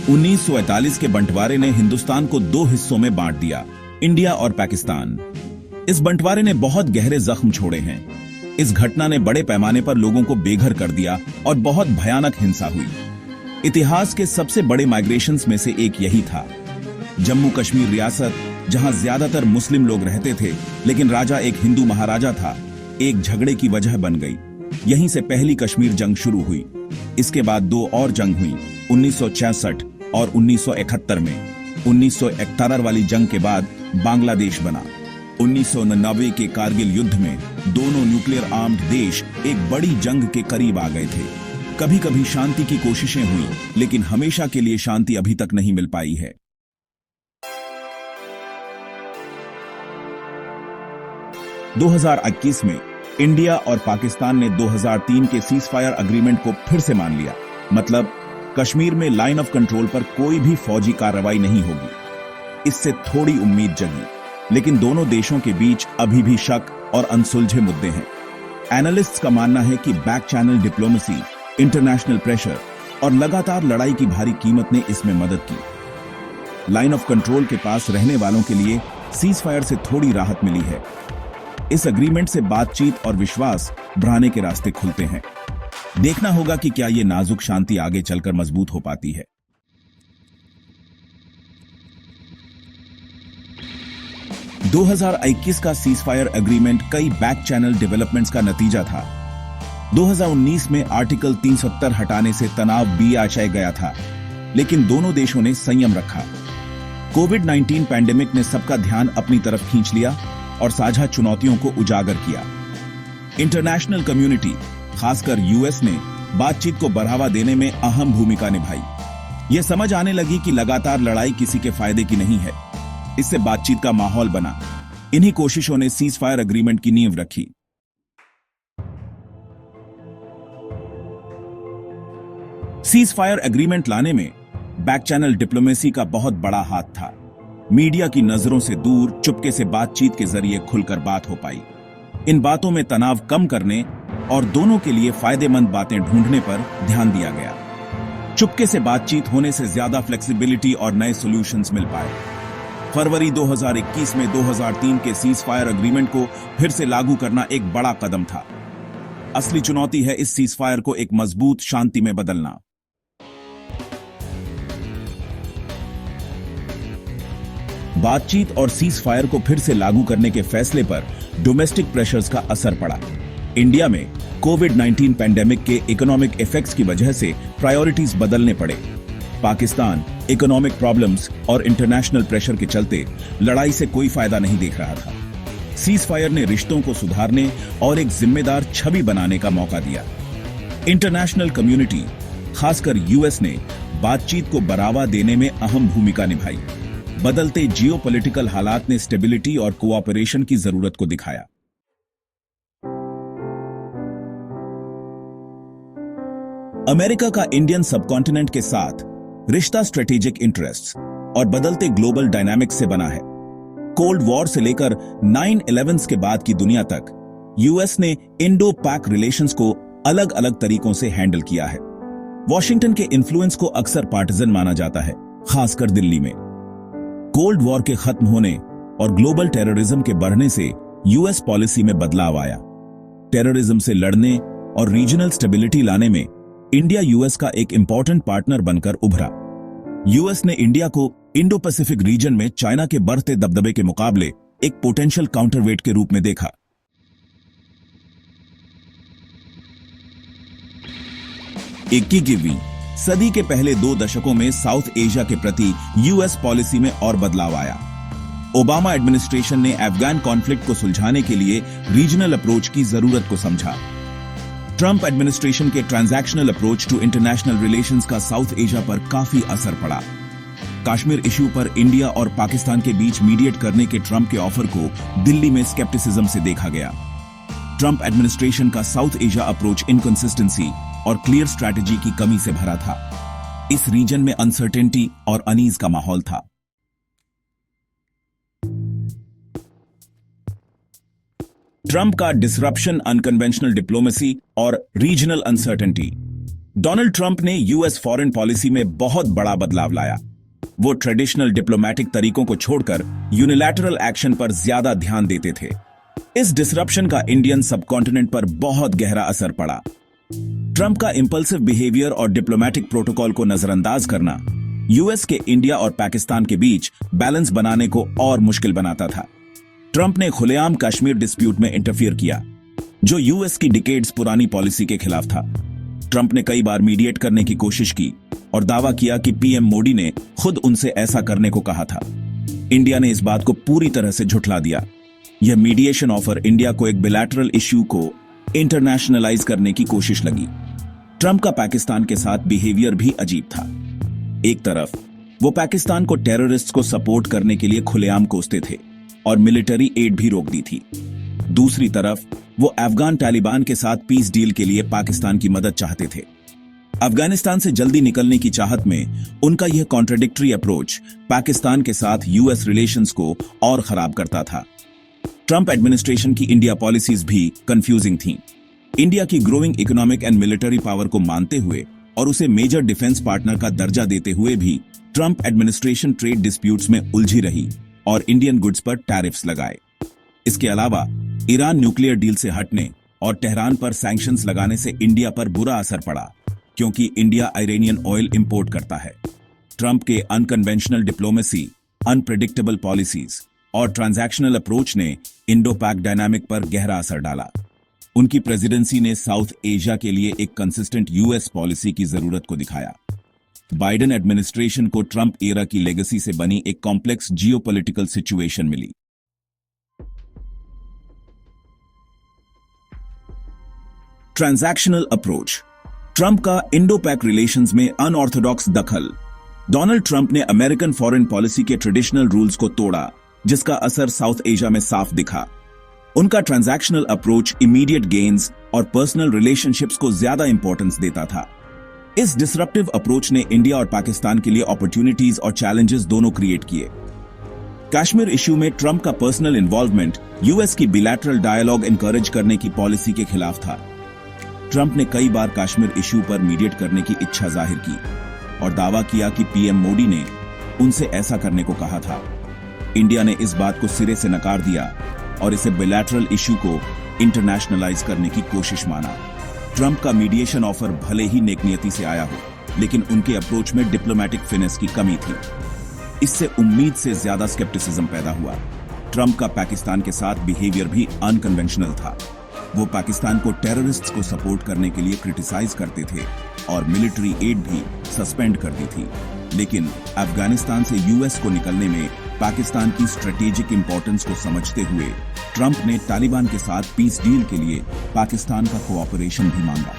1941 के बंटवारे ने हिंदुस्तान को दो हिस्सों में बांट दिया, इंडिया और पाकिस्तान। इस बंटवारे ने बहुत गहरे जख्म छोड़े हैं। इस घटना ने बड़े पैमाने पर लोगों को बेघर कर दिया और बहुत भयानक हिंसा हुई। इतिहास के सबसे बड़े माइग्रेशंस में से एक यही था। जम्मू कश्मीर रियासत, जहां ज्यादातर मुस्लिम लोग रहते थे लेकिन राजा एक हिंदू महाराजा था, एक झगड़े की वजह बन गई। यहीं से पहली कश्मीर जंग शुरू हुई। इसके बाद दो और जंग हुई, 1966 और 1971 में। 1971 वाली जंग के बाद बांग्लादेश बना। 1999 के कारगिल युद्ध में दोनों न्यूक्लियर आर्म्ड देश एक बड़ी जंग के करीब आ गए थे। कभी कभी शांति की कोशिशें हुई, लेकिन हमेशा के लिए शांति अभी तक नहीं मिल पाई है। 2021 में इंडिया और पाकिस्तान ने 2003 के सीजफायर एग्रीमेंट को फिर से मान लिया। मतलब कश्मीर में लाइन ऑफ कंट्रोल पर कोई भी फौजी कार्रवाई नहीं होगी। इससे थोड़ी उम्मीद जगी, लेकिन दोनों देशों के बीच अभी भी शक और अनसुलझे मुद्दे हैं। एनालिस्ट्स का मानना है कि back channel diplomacy, international pressure और लगातार लड़ाई की भारी कीमत ने इसमें मदद की। लाइन ऑफ कंट्रोल के पास रहने वालों के लिए सीजफायर से थोड़ी राहत मिली है। इस एग्रीमेंट से बातचीत और विश्वास बढ़ाने के रास्ते खुलते हैं। देखना होगा कि क्या यह नाजुक शांति आगे चलकर मजबूत हो पाती है। – 2021 का सीजफायर एग्रीमेंट कई बैक चैनल डेवलपमेंट्स का नतीजा था। 2019 में आर्टिकल 370 हटाने से तनाव भी आशय गया था, लेकिन दोनों देशों ने संयम रखा। कोविड-19 पैंडेमिक ने सबका ध्यान अपनी तरफ खींच लिया और साझा चुनौतियों को उजागर किया। इंटरनेशनल कम्युनिटी, खासकर यूएस ने बातचीत को बढ़ावा देने में अहम भूमिका निभाई। यह समझ आने लगी कि लगातार लड़ाई किसी के फायदे की नहीं है। इससे बातचीत का माहौल बना। इन्हीं कोशिशों ने सीजफायर एग्रीमेंट की नींव रखी। सीजफायर एग्रीमेंट लाने में बैक चैनल डिप्लोमेसी का बहुत बड़ा हाथ था। मीडिया की नजरों से दूर चुपके से बातचीत के जरिए खुलकर बात हो पाई। इन बातों में तनाव कम करने और दोनों के लिए फायदेमंद बातें ढूंढने पर ध्यान दिया गया। चुपके से बातचीत होने से ज्यादा फ्लेक्सिबिलिटी और नए सॉल्यूशंस मिल पाए। फरवरी 2021 में 2003 के सीजफायर एग्रीमेंट को फिर से लागू करना एक बड़ा कदम था। असली चुनौती है इस सीजफायर को एक मजबूत शांति में बदलना। बातचीत और सीजफायर को फिर से लागू करने के फैसले पर डोमेस्टिक प्रेशर्स का असर पड़ा। इंडिया में कोविड-19 पैंडेमिक के इकोनॉमिक इफेक्ट्स की वजह से प्रायोरिटीज बदलने पड़े। पाकिस्तान इकोनॉमिक प्रॉब्लम्स और इंटरनेशनल प्रेशर के चलते लड़ाई से कोई फायदा नहीं देख रहा था। सीजफायर ने रिश्तों को सुधारने और एक जिम्मेदार छवि बनाने का मौका दिया। इंटरनेशनल कम्युनिटी, खासकर यूएस ने बातचीत को बढ़ावा देने में अहम भूमिका निभाई। बदलते जियोपॉलिटिकल हालात ने स्टेबिलिटी और कोऑपरेशन की जरूरत को दिखाया। अमेरिका का इंडियन सबकॉन्टिनेंट के साथ रिश्ता स्ट्रेटेजिक इंटरेस्ट्स और बदलते ग्लोबल डायनामिक्स से बना है। कोल्ड वॉर से लेकर 9/11 के बाद की दुनिया तक यूएस ने इंडो पैक रिलेशंस को अलग अलग तरीकों से हैंडल किया है। वॉशिंगटन के इन्फ्लुएंस को अक्सर पार्टिजन माना जाता है, खासकर दिल्ली में। कोल्ड वॉर के खत्म होने और ग्लोबल टेररिज्म के बढ़ने से यूएस पॉलिसी में बदलाव आया। टेररिज्म से लड़ने और रीजनल स्टेबिलिटी लाने में इंडिया यूएस का एक इंपॉर्टेंट पार्टनर बनकर उभरा। यूएस ने इंडिया को इंडो पैसिफिक रीजन में चाइना के बढ़ते दबदबे के मुकाबले एक पोटेंशियल काउंटरवेट के रूप में देखा। इक्कीसवीं सदी के पहले 2 दशकों में साउथ एशिया के प्रति यूएस पॉलिसी में और बदलाव आया। ओबामा एडमिनिस्ट्रेशन ने अफगान कॉन्फ्लिक्ट को सुलझाने के लिए रीजनल अप्रोच की जरूरत को समझा। ट्रंप एडमिनिस्ट्रेशन के transactional approach to international relations का साउथ एशिया पर काफी असर पड़ा। कश्मीर इश्यू पर इंडिया और पाकिस्तान के बीच मीडिएट करने के ट्रंप के ऑफर को दिल्ली में स्केप्टिसिज्म से देखा गया। ट्रंप एडमिनिस्ट्रेशन का साउथ एशिया अप्रोच इनकंसिस्टेंसी और क्लियर स्ट्रैटेजी की कमी से भरा था। इस रीजन में अनसर्टेनिटी और अनईज का माहौल था। ट्रंप का डिसरप्शन, अनकन्वेंशनल डिप्लोमेसी और रीजनल अनसर्टेनिटी। डोनाल्ड ट्रंप ने यूएस फॉरेन पॉलिसी में बहुत बड़ा बदलाव लाया। वो ट्रेडिशनल डिप्लोमैटिक तरीकों को छोड़कर यूनिलैटरल एक्शन पर ज्यादा ध्यान देते थे। इस डिसरप्शन का इंडियन सबकॉन्टिनेंट पर बहुत गहरा असर पड़ा। ट्रंप का इंपल्सिव बिहेवियर और डिप्लोमैटिक प्रोटोकॉल को नजरअंदाज करना यूएस के इंडिया और पाकिस्तान के बीच बैलेंस बनाने को और मुश्किल बनाता था। ट्रंप ने खुलेआम कश्मीर डिस्प्यूट में इंटरफियर किया, जो यूएस की डिकेड्स पुरानी पॉलिसी के खिलाफ था। ट्रंप ने कई बार मीडिएट करने की कोशिश की और दावा किया कि पीएम मोदी ने खुद उनसे ऐसा करने को कहा था। इंडिया ने इस बात को पूरी तरह से झुठला दिया। यह मीडिएशन ऑफर इंडिया को एक बिलैटरल इश्यू को इंटरनेशनलाइज करने की कोशिश लगी। ट्रंप का पाकिस्तान के साथ बिहेवियर भी अजीब था। एक तरफ वो पाकिस्तान को टेररिस्ट्स को सपोर्ट करने के लिए खुलेआम कोसते थे और मिलिट्री एड भी रोक दी थी। दूसरी तरफ वो अफगान तालिबान के साथ पीस डील के लिए पाकिस्तान की मदद चाहते थे। अफगानिस्तान से जल्दी निकलने की चाहत में उनका यह कॉन्ट्राडिक्टरी अप्रोच पाकिस्तान के साथ यूएस रिलेशंस को और खराब करता था। ट्रंप एडमिनिस्ट्रेशन की इंडिया पॉलिसीज भी कंफ्यूजिंग थीं। इंडिया की growing economic and military power को मानते हुए और उसे मेजर डिफेंस पार्टनर का दर्जा देते हुए भी ट्रंप एडमिनिस्ट्रेशन ट्रेड डिस्प्यूट्स में उलझी रही और इंडियन गुड्स पर टैरिफ्स लगाए। इसके अलावा ईरान न्यूक्लियर डील से हटने और तेहरान पर सैंक्शंस लगाने से इंडिया पर बुरा असर पड़ा, क्योंकि इंडिया आयरेनियन ऑयल इंपोर्ट करता है। ट्रंप के अनकन्वेंशनल डिप्लोमेसी, अनप्रेडिक्टेबल पॉलिसीज और ट्रांजैक्शनल अप्रोच ने इंडो पैक डायनामिक पर गहरा असर डाला। उनकी प्रेसिडेंसी ने साउथ एशिया के लिए एक कंसिस्टेंट यूएस पॉलिसी की जरूरत को दिखाया। बाइडेन एडमिनिस्ट्रेशन को ट्रंप एरा की लेगेसी से बनी एक कॉम्प्लेक्स जियोपॉलिटिकल सिचुएशन मिली। ट्रांजैक्शनल अप्रोच, ट्रंप का इंडो पैक रिलेशंस में अनऑर्थोडॉक्स दखल। डोनाल्ड ट्रंप ने अमेरिकन फॉरेन पॉलिसी के ट्रेडिशनल रूल्स को तोड़ा, जिसका असर साउथ एशिया में साफ दिखा। उनका ट्रांजैक्शनल अप्रोच इमीडिएट गेन्स और पर्सनल रिलेशनशिप्स को ज्यादा इंपॉर्टेंस देता था। इस डिसरप्टिव अप्रोच ने इंडिया और पाकिस्तान के लिए अपॉर्चुनिटीज और चैलेंजेस दोनों क्रिएट किए। कश्मीर इश्यू में ट्रंप का पर्सनल इन्वॉल्वमेंट यूएस की बिलैटरल डायलॉग एनकरेज करने की पॉलिसी के खिलाफ था। ट्रंप ने कई बार कश्मीर इश्यू पर मीडिएट करने की इच्छा जाहिर की और दावा किया कि पीएम मोदी ने उनसे ऐसा करने को कहा था। इंडिया ने इस बात को सिरे से नकार दिया और इसे बिलैटरल इश्यू को इंटरनेशनलाइज करने की कोशिश माना। ट्रंप का मीडिएशन ऑफर भले ही नेकनियती से आया हो, लेकिन उनके अप्रोच में डिप्लोमैटिक फिनेस की कमी थी। इससे उम्मीद से ज्यादा स्केप्टिसिज्म पैदा हुआ। ट्रंप का पाकिस्तान के साथ बिहेवियर भी अनकन्वेंशनल था। वो पाकिस्तान को टेररिस्ट्स को सपोर्ट करने के लिए क्रिटिसाइज करते थे और मिलिट्री एड भी सस्पेंड कर दी थी। लेकिन अफगानिस्तान से यूएस को निकलने में पाकिस्तान की स्ट्रेटेजिक इंपॉर्टेंस को समझते हुए ट्रंप ने तालिबान के साथ पीस डील के लिए पाकिस्तान का कोऑपरेशन भी मांगा।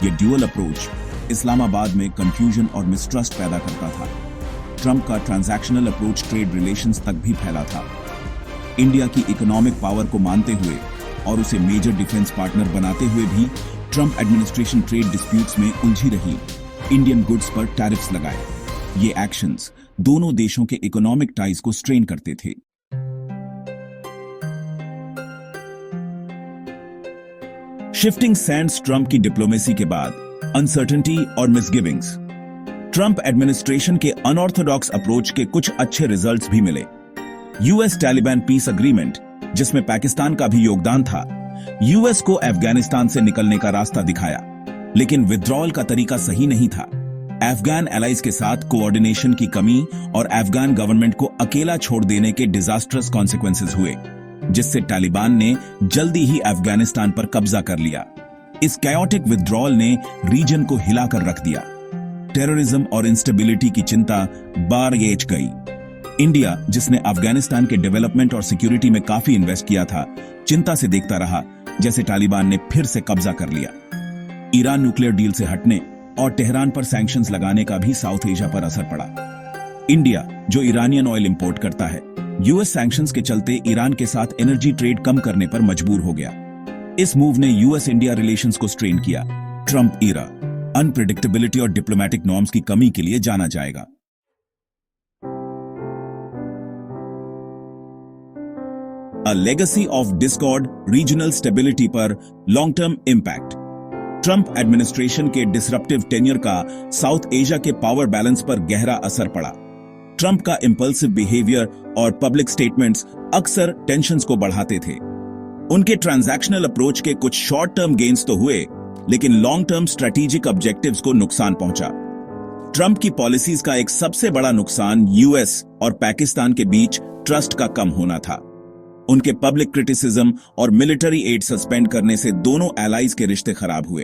ये ड्यूअल अप्रोच इस्लामाबाद में कंफ्यूजन और मिसट्रस्ट पैदा करता था। ट्रंप का ट्रांजैक्शनल अप्रोच ट्रेड रिलेशंस तक भी फैला था। इंडिया की इकोनॉमिक पावर को मानते हुए और उसे मेजर डिफेंस पार्टनर बनाते हुए भी ट्रंप एडमिनिस्ट्रेशन ट्रेड डिस्प्यूट्स में उलझी रही, इंडियन गुड्स पर टैरिफ्स लगाए। ये एक्शंस दोनों देशों के इकोनॉमिक टाइज को स्ट्रेन करते थे। शिफ्टिंग सैंड्स, ट्रंप की डिप्लोमेसी के बाद अनसर्टेनिटी और मिसगिविंग्स। ट्रंप एडमिनिस्ट्रेशन के अनऑर्थोडॉक्स अप्रोच के कुछ अच्छे रिजल्ट्स भी मिले। यूएस तालिबान पीस अग्रीमेंट, जिसमें पाकिस्तान का भी योगदान था, यूएस को अफगानिस्तान से निकलने का रास्ता दिखाया, लेकिन विथड्रॉल का तरीका सही नहीं था। अफगान एलाइज के साथ कोऑर्डिनेशन की कमी और अफगान गवर्नमेंट को अकेला छोड़ देने के डिजास्टर्स कॉन्सिक्वेंसेस हुए, जिससे तालिबान ने जल्दी ही अफगानिस्तान पर कब्जा कर लिया। इस कैओटिक विथड्रॉल ने रीजन को हिलाकर रख दिया। टेररिज्म और इंस्टेबिलिटी की चिंता बारगेज गई। इंडिया, जिसने अफगानिस्तान के डेवलपमेंट और सिक्योरिटी में काफी इन्वेस्ट किया था, चिंता से देखता रहा जैसे तालिबान ने फिर से कब्जा कर लिया। ईरान न्यूक्लियर डील से हटने और तेहरान पर सैंक्शंस लगाने का भी साउथ एशिया पर असर पड़ा। इंडिया, जो ईरानियन ऑयल इंपोर्ट करता है, यूएस सैंक्शंस के चलते ईरान के साथ एनर्जी ट्रेड कम करने पर मजबूर हो गया। इस मूव ने यूएस इंडिया रिलेशंस को स्ट्रेन किया। ट्रंप ईरा अनप्रेडिक्टेबिलिटी और डिप्लोमैटिक नॉर्म्स की कमी के लिए जाना जाएगा। A legacy of discord, regional stability पर long-term impact। ट्रंप एडमिनिस्ट्रेशन के डिसरप्टिव टेन्योर का साउथ एशिया के पावर बैलेंस पर गहरा असर पड़ा। ट्रंप का इंपल्सिव बिहेवियर और पब्लिक स्टेटमेंट्स अक्सर टेंशंस को बढ़ाते थे। उनके ट्रांजैक्शनल अप्रोच के कुछ शॉर्ट टर्म गेन्स तो हुए, लेकिन लॉन्ग टर्म स्ट्रेटेजिक ऑब्जेक्टिव्स को नुकसान पहुंचा। ट्रंप की पॉलिसीज का एक सबसे बड़ा नुकसान यूएस और पाकिस्तान के बीच ट्रस्ट का कम होना था। उनके पब्लिक क्रिटिसिज्म और मिलिट्री एड सस्पेंड करने से दोनों एलाइज के रिश्ते खराब हुए।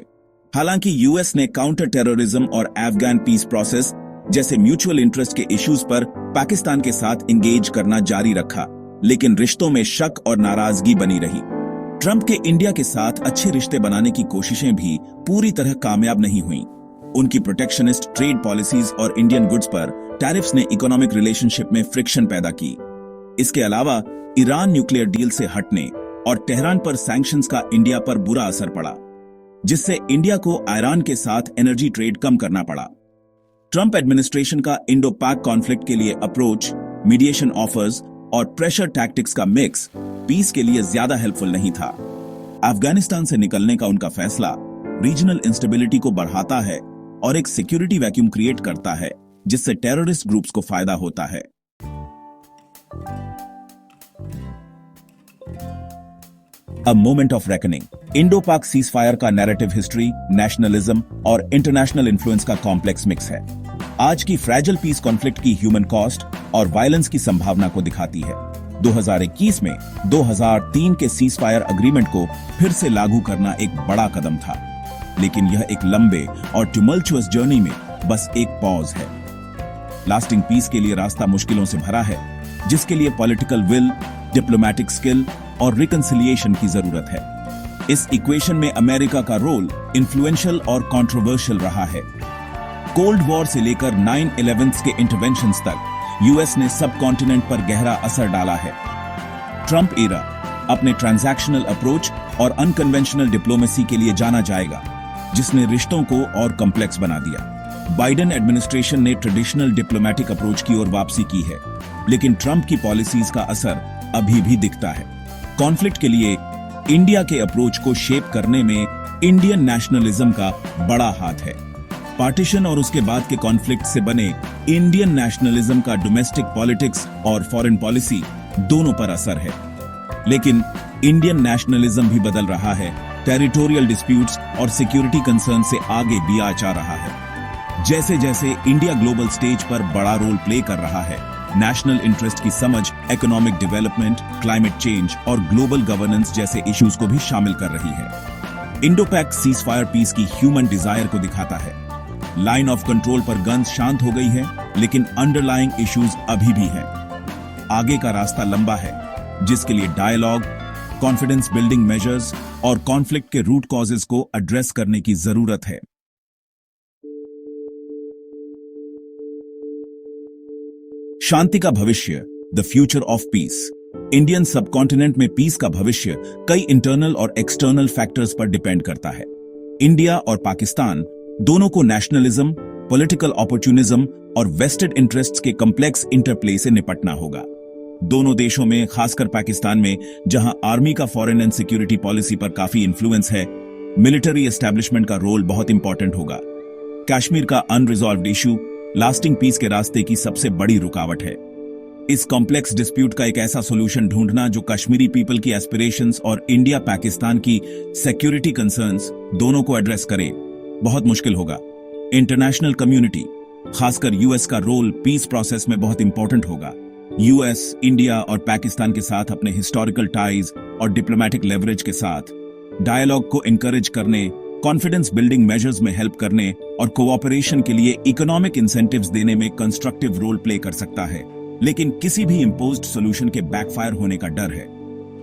हालांकि यूएस ने काउंटर टेररिज्म और अफगान पीस प्रोसेस जैसे म्यूचुअल इंटरेस्ट के इश्यूज पर पाकिस्तान के साथ इंगेज करना जारी रखा, लेकिन रिश्तों में शक और नाराजगी बनी रही। ट्रंप के इंडिया के साथ अच्छे रिश्ते बनाने की कोशिशें भी पूरी तरह कामयाब नहीं हुईं। उनकी प्रोटेक्शनिस्ट ट्रेड पॉलिसीज और इंडियन गुड्स पर टैरिफ्स ने इकोनॉमिक रिलेशनशिप में फ्रिक्शन पैदा की। इसके अलावा ईरान न्यूक्लियर डील से हटने और तेहरान पर सैंक्शंस का इंडिया पर बुरा असर पड़ा, जिससे इंडिया को ईरान के साथ एनर्जी ट्रेड कम करना पड़ा। ट्रंप एडमिनिस्ट्रेशन का इंडो पाक कॉन्फ्लिक्ट के लिए अप्रोच, मीडिएशन ऑफर्स और प्रेशर टैक्टिक्स का मिक्स पीस के लिए ज्यादा हेल्पफुल नहीं था। अफगानिस्तान से निकलने का उनका फैसला रीजनल इंस्टेबिलिटी को बढ़ाता है और एक सिक्योरिटी वैक्यूम क्रिएट करता है, जिससे टेररिस्ट ग्रुप्स को फायदा होता है। A moment of reckoning. Indo पाक सीज फायर का नैरेटिव हिस्ट्री, नेशनलिज्म और इंटरनेशनल इन्फ्लुएंस का कॉम्प्लेक्स मिक्स है। आज की फ्रैजिल पीस कॉन्फ्लिक्ट की ह्यूमन कॉस्ट और वायलेंस की संभावना को दिखाती है। 2021 में 2003 के सीज फायर अग्रीमेंट को फिर से लागू करना एक बड़ा कदम था, लेकिन यह एक लंबे और ट्यूमल्चुअस जर्नी में बस एक पॉज है। लास्टिंग पीस के लिए रास्ता मुश्किलों से भरा है, जिसके लिए पॉलिटिकल विल, डिप्लोमैटिक स्किल और रिकंसिलिएशन की जरूरत है। इस इक्वेशन में अमेरिका का रोल इन्फ्लुएंशियल और कंट्रोवर्शियल रहा है। कोल्ड वॉर से लेकर 9/11 के इंटरवेंशंस तक यूएस ने सब कॉन्टिनेंट पर गहरा असर डाला है। ट्रंप एरा अपने ट्रांजैक्शनल अप्रोच और अनकन्वेंशनल डिप्लोमेसी के लिए जाना जाएगा, जिसने रिश्तों को और कॉम्प्लेक्स बना दिया। बाइडेन एडमिनिस्ट्रेशन ने ट्रेडिशनल डिप्लोमैटिक अप्रोच की ओर वापसी की है, लेकिन ट्रंप की पॉलिसीज का असर अभी भी दिखता है। कॉन्फ्लिक्ट के लिए इंडिया के अप्रोच को शेप करने में इंडियन नेशनलिज्म का बड़ा हाथ है। पार्टीशन और उसके बाद के कॉन्फ्लिक्ट से बने इंडियन नेशनलिज्म का डोमेस्टिक पॉलिटिक्स और फॉरेन पॉलिसी दोनों पर असर है। लेकिन इंडियन नेशनलिज्म भी बदल रहा है, टेरिटोरियल डिस्प्यूट्स और सिक्योरिटी कंसर्न से आगे भी जा रहा है। जैसे जैसे इंडिया ग्लोबल स्टेज पर बड़ा रोल प्ले कर रहा है, नेशनल इंटरेस्ट की समझ इकोनॉमिक डेवलपमेंट, क्लाइमेट चेंज और ग्लोबल गवर्नेंस जैसे इश्यूज को भी शामिल कर रही है। Indo Pak ceasefire peace की ह्यूमन डिजायर को दिखाता है। लाइन ऑफ कंट्रोल पर गन्स शांत हो गई है, लेकिन अंडरलाइंग इश्यूज अभी भी हैं। आगे का रास्ता लंबा है, जिसके लिए डायलॉग, कॉन्फिडेंस बिल्डिंग मेजर्स और कॉन्फ्लिक्ट के रूट कॉजेज को एड्रेस करने की जरूरत है। शांति का भविष्य, the future of peace. Indian subcontinent में पीस का भविष्य कई इंटरनल और एक्सटर्नल फैक्टर्स पर डिपेंड करता है। इंडिया और पाकिस्तान दोनों को नेशनलिज्म, पॉलिटिकल अपॉर्चुनिज्म और वेस्टेड इंटरेस्ट्स के कॉम्प्लेक्स इंटरप्ले से निपटना होगा। दोनों देशों में, खासकर पाकिस्तान में, जहां आर्मी का फॉरेन एंड सिक्योरिटी पॉलिसी पर काफी इन्फ्लुएंस है, मिलिट्री एस्टैब्लिशमेंट का रोल बहुत इंपॉर्टेंट होगा। कश्मीर का अनरिजॉल्व्ड इशू लास्टिंग पीस के रास्ते की सबसे बड़ी रुकावट है। इस कॉम्प्लेक्स डिस्प्यूट का एक ऐसा सॉल्यूशन ढूंढना जो कश्मीरी पीपल की एस्पिरेशंस और इंडिया पाकिस्तान की सिक्योरिटी कंसर्न्स दोनों को एड्रेस करे, बहुत मुश्किल होगा। इंटरनेशनल कम्युनिटी, खासकर यूएस का रोल पीस प्रोसेस में बहुत इंपॉर्टेंट होगा। यूएस, इंडिया और पाकिस्तान के साथ अपने हिस्टोरिकल टाइज और डिप्लोमैटिक लेवरेज के साथ डायलॉग को इंकरेज करने, कॉन्फिडेंस बिल्डिंग मेजर्स में हेल्प करने और कोऑपरेशन के लिए इकोनॉमिक इंसेंटिव्स देने में कंस्ट्रक्टिव रोल प्ले कर सकता है। लेकिन किसी भी इंपोज्ड सॉल्यूशन के बैकफायर होने का डर है।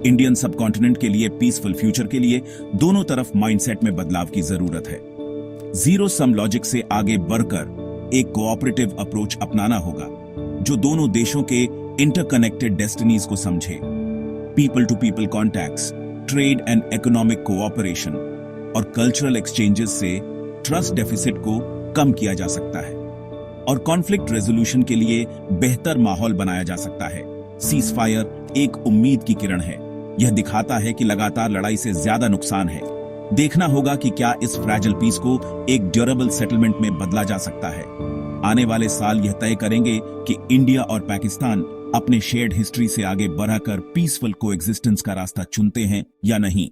इंडियन सबकॉन्टिनेंट के लिए पीसफुल फ्यूचर के लिए दोनों तरफ माइंडसेट में बदलाव की जरूरत है। जीरो सम लॉजिक से आगे बढ़कर एक कोऑपरेटिव अप्रोच अपनाना होगा, जो दोनों देशों के इंटरकनेक्टेड डेस्टिनीज को समझे। People to people contacts, trade and economic cooperation और कल्चरल एक्सचेंजेस से ट्रस्ट डेफिसिट को कम किया जा सकता है और कॉन्फ्लिक्ट रेजोल्यूशन के लिए बेहतर माहौल बनाया जा सकता है। सीज फायर एक उम्मीद की किरण है। यह दिखाता है कि लगातार लड़ाई से ज्यादा नुकसान है, देखना होगा कि क्या इस फ्रैजिल पीस को एक ड्यूरेबल सेटलमेंट में बदला जा सकता है। आने वाले साल यह तय करेंगे कि इंडिया और पाकिस्तान अपने शेयर्ड हिस्ट्री से आगे बढ़कर पीसफुल कोएग्जिस्टेंस का रास्ता चुनते हैं या नहीं।